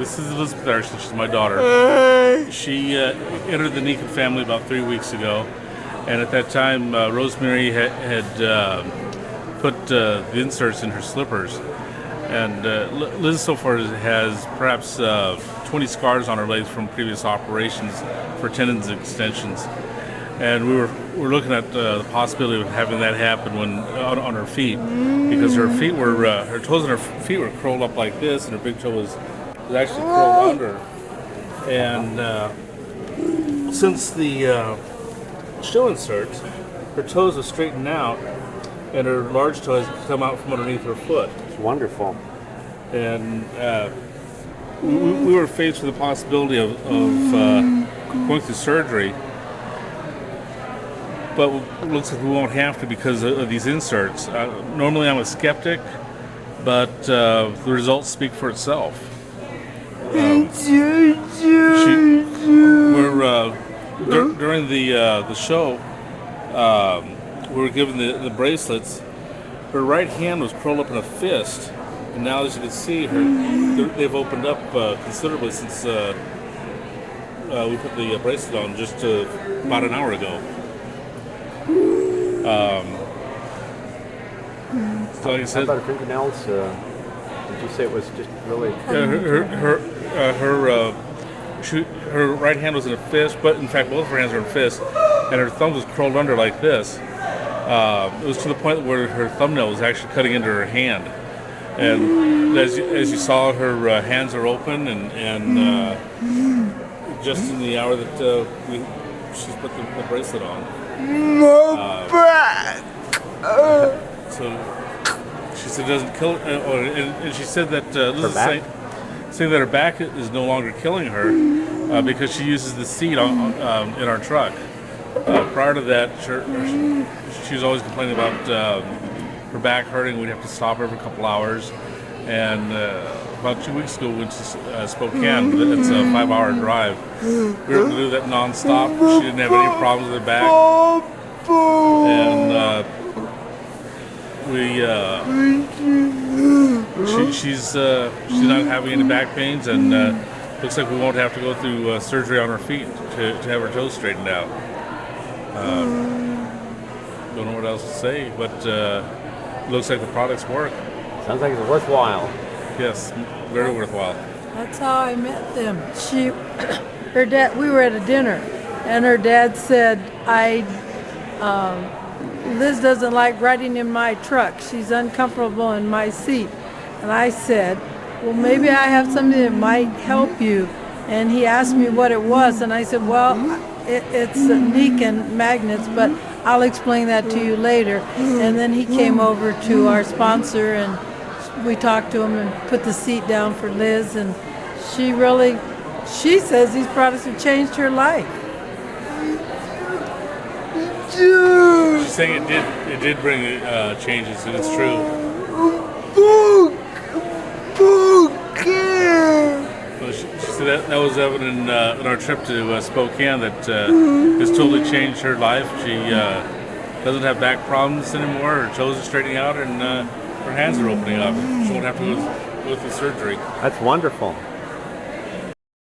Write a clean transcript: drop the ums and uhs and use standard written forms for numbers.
This is Elizabeth Erickson. She's my daughter. She entered the Nikken family about 3 weeks ago, and at that time, Rosemary had put the inserts in her slippers. And Liz so far has perhaps 20 scars on her legs from previous operations for tendons extensions. And we were looking at the possibility of having that happen when on her feet, because her feet were her toes and her feet were curled up like this, and her big toe was actually curled under. And since the shoe inserts, her toes have straightened out, and her large toe has come out from underneath her foot. It's wonderful. And we were faced with the possibility of going through surgery. But it looks like we won't have to because of these inserts. Normally I'm a skeptic, but the results speak for itself. During the show, we were given the bracelets. Her right hand was curled up in a fist, and now as you can see, they've opened up considerably since we put the bracelet on just about an hour ago. So like I said, how about her fingernails? Did you say it was just really? Her right hand was in a fist, but in fact both of her hands were in a fist, and her thumb was curled under like this. It was to the point where her thumbnail was actually cutting into her hand, and as you saw, her hands are open, and just in the hour that she's put the bracelet on. So she said it doesn't kill her, and she said that Liz is saying that her back is no longer killing her because she uses the seat in our truck. Prior to that, she was always complaining about her back hurting. We'd have to stop every couple hours. And about 2 weeks ago, we went to Spokane. It's a 5-hour drive. We were able to do that nonstop. She didn't have any problems with her back. And she's not having any back pains, and looks like we won't have to go through surgery on her feet to have her toes straightened out. Don't know what else to say, but it looks like the products work. Sounds like it's worthwhile. Yes, very worthwhile. That's how I met them. Her dad. We were at a dinner, and her dad said, Liz doesn't like riding in my truck. She's uncomfortable in my seat. And I said, well, maybe I have something that might help you. And he asked me what it was, and I said, well, it's Nikken magnets, but I'll explain that to you later. And then he came over to our sponsor, and we talked to him and put the seat down for Liz, and she says these products have changed her life. She's saying it did bring changes, and it's true. Well, she said that was evident in our trip to Spokane, that it's totally changed her life. She doesn't have back problems anymore. Her toes are straightening out, and her hands are opening up. She won't have to go through surgery. That's wonderful.